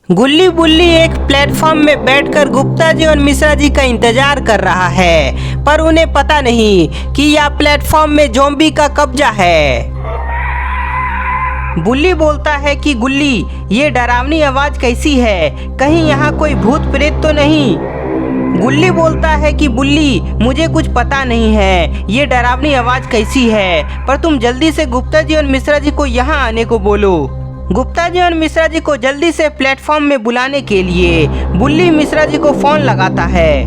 गुल्ली बुल्ली एक प्लेटफॉर्म में बैठकर गुप्ता जी और मिश्रा जी का इंतजार कर रहा है, पर उन्हें पता नहीं कि यह प्लेटफॉर्म में ज़ॉम्बी का कब्जा है। बुल्ली बोलता है कि गुल्ली, ये डरावनी आवाज कैसी है? कहीं यहाँ कोई भूत प्रेत तो नहीं? गुल्ली बोलता है कि बुल्ली, मुझे कुछ पता नहीं है ये डरावनी आवाज कैसी है, पर तुम जल्दी से गुप्ता जी और मिश्रा जी को यहाँ आने को बोलो। गुप्ता जी और मिश्रा जी को जल्दी से प्लेटफॉर्म में बुलाने के लिए बुल्ली मिश्रा जी को फोन लगाता है।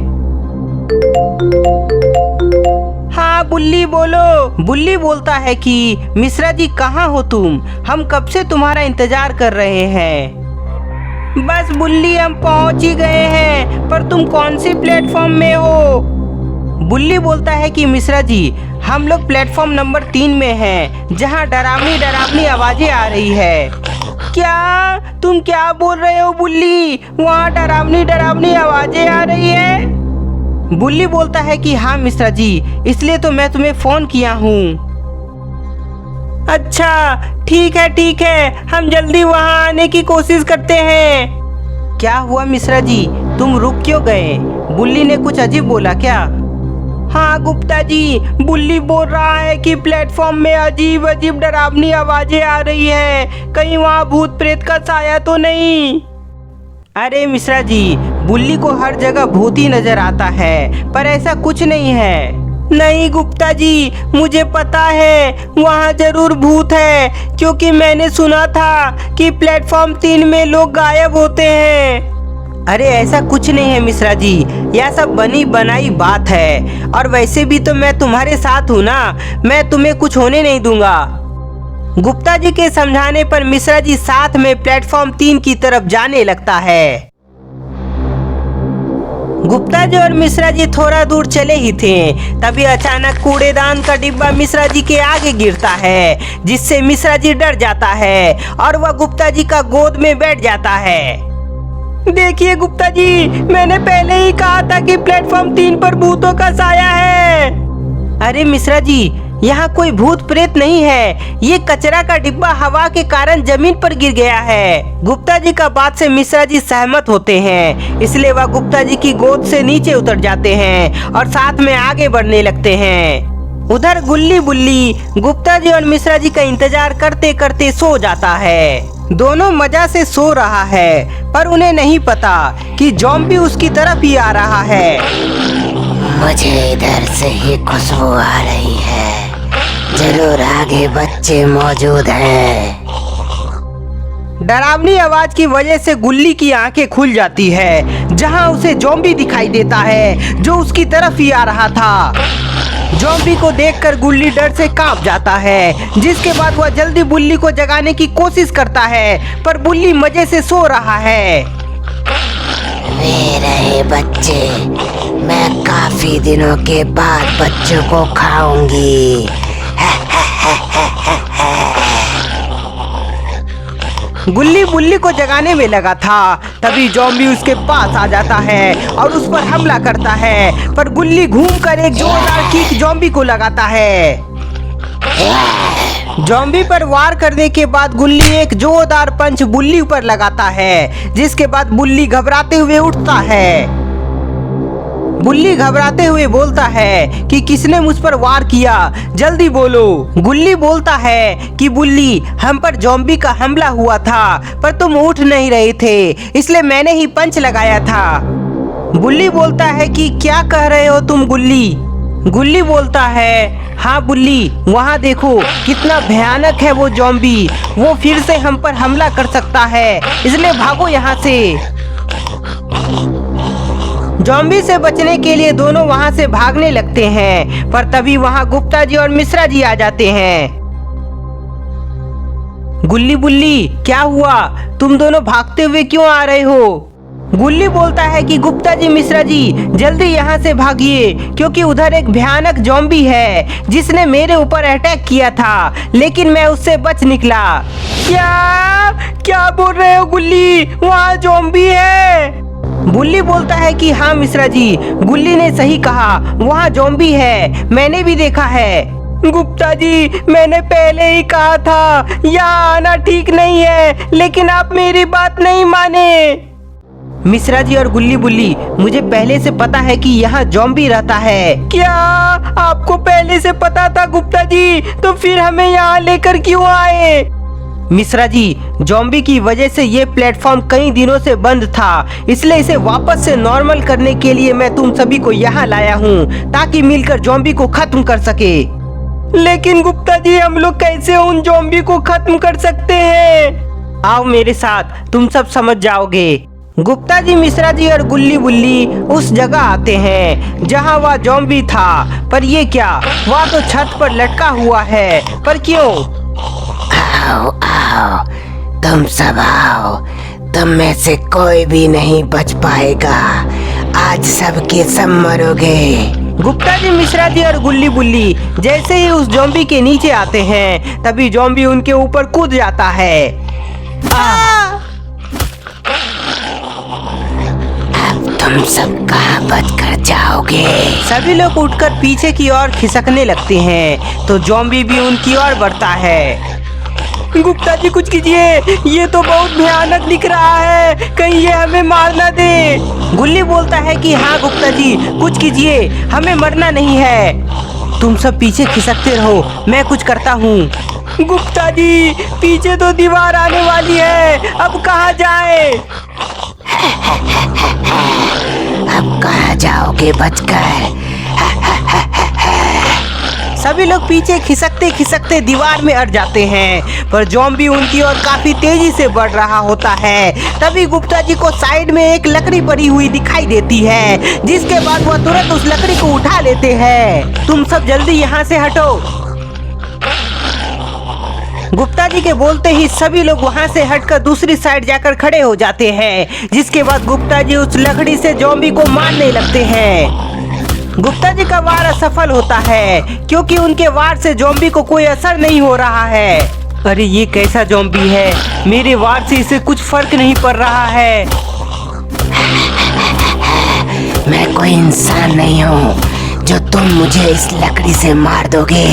हाँ बुल्ली बोलो। बुल्ली बोलता है कि मिश्रा जी कहाँ हो तुम? हम कब से तुम्हारा इंतजार कर रहे हैं। बस बुल्ली, हम पहुंच ही गए हैं, पर तुम कौन सी प्लेटफॉर्म में हो? बुल्ली बोलता है कि मिश्रा जी, हम लोग प्लेटफॉर्म नंबर 3 में हैं, जहां डरावनी डरावनी आवाजें आ रही है। क्या तुम क्या बोल रहे हो बुल्ली? वहाँ डरावनी डरावनी आवाजें आ रही है? बुल्ली बोलता है कि हाँ मिश्रा जी, इसलिए तो मैं तुम्हें फोन किया हूँ। अच्छा ठीक है, हम जल्दी वहाँ आने की कोशिश करते हैं। क्या हुआ मिश्रा जी, तुम रुक क्यों गए? बुल्ली ने कुछ अजीब बोला क्या? हाँ गुप्ता जी, बुल्ली बोल रहा है कि प्लेटफॉर्म में अजीब अजीब डरावनी आवाजें आ रही है, कहीं वहाँ भूत प्रेत का साया तो नहीं? अरे मिश्रा जी, बुल्ली को हर जगह भूत ही नजर आता है, पर ऐसा कुछ नहीं है। नहीं गुप्ता जी, मुझे पता है वहाँ जरूर भूत है, क्योंकि मैंने सुना था कि प्लेटफॉर्म 3 में लोग गायब होते हैं। अरे ऐसा कुछ नहीं है मिश्रा जी, यह सब बनी बनाई बात है, और वैसे भी तो मैं तुम्हारे साथ हूँ ना, मैं तुम्हें कुछ होने नहीं दूंगा। गुप्ता जी के समझाने पर मिश्रा जी साथ में प्लेटफॉर्म 3 की तरफ जाने लगता है। गुप्ता जी और मिश्रा जी थोड़ा दूर चले ही थे, तभी अचानक कूड़ेदान का डिब्बा मिश्रा जी के आगे गिरता है, जिससे मिश्रा जी डर जाता है और वह गुप्ता जी का गोद में बैठ जाता है। देखिए गुप्ता जी, मैंने पहले ही कहा था कि प्लेटफॉर्म 3 पर भूतों का साया है। अरे मिश्रा जी, यहाँ कोई भूत प्रेत नहीं है, ये कचरा का डिब्बा हवा के कारण जमीन पर गिर गया है। गुप्ता जी का बात से मिश्रा जी सहमत होते हैं, इसलिए वह गुप्ता जी की गोद से नीचे उतर जाते हैं और साथ में आगे बढ़ने लगते हैं। उधर गुल्ली बुल्ली गुप्ता जी और मिश्रा जी का इंतजार करते करते सो जाता है। दोनों मजा से सो रहा है, पर उन्हें नहीं पता कि ज़ॉम्बी उसकी तरफ ही आ रहा है। मुझे इधर से ही खुशबू आ रही है, जरूर आगे बच्चे मौजूद हैं। डरावनी आवाज की वजह से गुल्ली की आंखें खुल जाती है, जहां उसे ज़ॉम्बी दिखाई देता है जो उसकी तरफ ही आ रहा था। ज़ॉम्बी को देखकर गुल्ली डर से कांप जाता है, जिसके बाद वह जल्दी बुल्ली को जगाने की कोशिश करता है, पर बुल्ली मजे से सो रहा है। वे रहे बच्चे, मैं काफी दिनों के बाद बच्चों को खाऊंगी। गुल्ली बुल्ली को जगाने में लगा था, तभी ज़ॉम्बी उसके पास आ जाता है और उस पर हमला करता है, पर गुल्ली घूमकर एक जोरदार किक ज़ॉम्बी को लगाता है। ज़ॉम्बी पर वार करने के बाद गुल्ली एक जोरदार पंच बुल्ली पर लगाता है, जिसके बाद बुल्ली घबराते हुए उठता है। बुल्ली घबराते हुए बोलता है कि किसने मुझ पर वार किया, जल्दी बोलो। गुल्ली बोलता है कि बुल्ली, हम पर ज़ॉम्बी का हमला हुआ था, पर तुम उठ नहीं रहे थे, इसलिए मैंने ही पंच लगाया था। बुल्ली बोलता है कि क्या कह रहे हो तुम गुल्ली? गुल्ली बोलता है, हाँ बुल्ली, वहाँ देखो कितना भयानक है वो ज़ॉम्बी, वो फिर से हम पर हमला कर सकता है, इसलिए भागो यहाँ से। ज़ॉम्बी से बचने के लिए दोनों वहां से भागने लगते हैं, पर तभी वहां गुप्ता जी और मिश्रा जी आ जाते हैं। गुल्ली बुल्ली, क्या हुआ? तुम दोनों भागते हुए क्यों आ रहे हो? गुल्ली बोलता है कि गुप्ता जी मिश्रा जी, जल्दी यहाँ से भागिए, क्योंकि उधर एक भयानक ज़ॉम्बी है जिसने मेरे ऊपर अटैक किया था, लेकिन मैं उससे बच निकला। क्या बोल रहे हो गुल्ली? वहाँ ज़ॉम्बी है? बुल्ली बोलता है कि हाँ मिश्रा जी, गुल्ली ने सही कहा, वहाँ ज़ॉम्बी है, मैंने भी देखा है। गुप्ता जी, मैंने पहले ही कहा था यहाँ आना ठीक नहीं है, लेकिन आप मेरी बात नहीं माने। मिश्रा जी और गुल्ली बुल्ली, मुझे पहले से पता है कि यहाँ ज़ॉम्बी रहता है। क्या आपको पहले से पता था गुप्ता जी? तो फिर हमें यहाँ लेकर क्यों आए? मिश्रा जी, ज़ॉम्बी की वजह से ये प्लेटफॉर्म कई दिनों से बंद था, इसलिए इसे वापस से नॉर्मल करने के लिए मैं तुम सभी को यहाँ लाया हूँ, ताकि मिलकर ज़ॉम्बी को खत्म कर सके। लेकिन गुप्ता जी, हम लोग कैसे उन ज़ॉम्बी को खत्म कर सकते हैं? आओ मेरे साथ, तुम सब समझ जाओगे। गुप्ता जी, मिश्रा जी और गुल्ली बुल्ली उस जगह आते हैं जहाँ वह ज़ॉम्बी था। पर ये क्या, वह तो छत पर लटका हुआ है। पर क्यों? आओ आओ, तुम सब आओ, तुम में से कोई भी नहीं बच पाएगा। आज सबके सब मरोगे। गुप्ता जी, मिश्रा जी और गुल्ली बुल्ली जैसे ही उस ज़ॉम्बी के नीचे आते हैं, तभी ज़ॉम्बी उनके ऊपर कूद जाता है। अब तुम सब कहाँ बच कर जाओगे? सभी लोग उठकर पीछे की ओर खिसकने लगते हैं, तो ज़ॉम्बी भी उनकी ओर बढ़ता है। गुप्ता जी, कुछ कीजिए, ये तो बहुत भयानक दिख रहा है, कहीं ये हमें मार ना दे। गुल्ली बोलता है कि हाँ गुप्ता जी, कुछ कीजिए, हमें मरना नहीं है। तुम सब पीछे खिसकते रहो, मैं कुछ करता हूँ। गुप्ता जी, पीछे तो दीवार आने वाली है, अब कहाँ जाए? अब कहाँ जाओगे बचकर? सभी लोग पीछे खिसकते खिसकते दीवार में अड़ जाते हैं, पर ज़ॉम्बी उनकी ओर काफी तेजी से बढ़ रहा होता है। तभी गुप्ता जी को साइड में एक लकड़ी पड़ी हुई दिखाई देती है, जिसके बाद वह तुरंत उस लकड़ी को उठा लेते हैं। तुम सब जल्दी यहाँ से हटो। गुप्ता जी के बोलते ही सभी लोग वहाँ से हटकर दूसरी साइड जाकर खड़े हो जाते हैं, जिसके बाद गुप्ता जी उस लकड़ी से ज़ॉम्बी को मारने लगते हैं। गुप्ता जी का वार असफल होता है, क्योंकि उनके वार से ज़ॉम्बी को कोई असर नहीं हो रहा है। अरे ये कैसा ज़ॉम्बी है, मेरे वार से इसे कुछ फर्क नहीं पड़ रहा है। मैं कोई इंसान नहीं हूँ जो तुम मुझे इस लकड़ी से मार दोगे।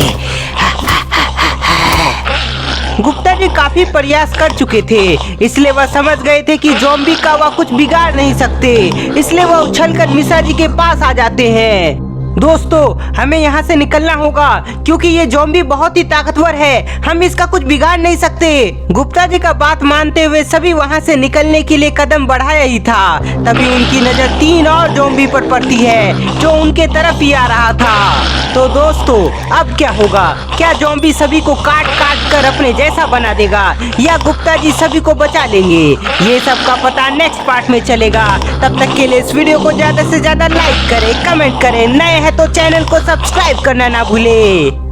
गुप्ता जी काफी प्रयास कर चुके थे, इसलिए वह समझ गए थे कि ज़ॉम्बी का वह कुछ बिगाड़ नहीं सकते, इसलिए वह उछलकर मिश्रा जी के पास आ जाते हैं। दोस्तों, हमें यहाँ से निकलना होगा, क्योंकि ये ज़ॉम्बी बहुत ही ताकतवर है, हम इसका कुछ बिगाड़ नहीं सकते। गुप्ता जी का बात मानते हुए सभी वहाँ से निकलने के लिए कदम बढ़ाया ही था, तभी उनकी नजर 3 और ज़ॉम्बी पर पड़ती है, जो उनके तरफ ही आ रहा था। तो दोस्तों, अब क्या होगा? क्या ज़ॉम्बी सभी को काट काट कर अपने जैसा बना देगा, या गुप्ता जी सभी को बचा लेंगे? ये सब का पता नेक्स्ट पार्ट में चलेगा। तब तक के लिए इस वीडियो को ज्यादा से ज्यादा लाइक करें, कमेंट करें, नए हैं तो चैनल को सब्सक्राइब करना ना भूले।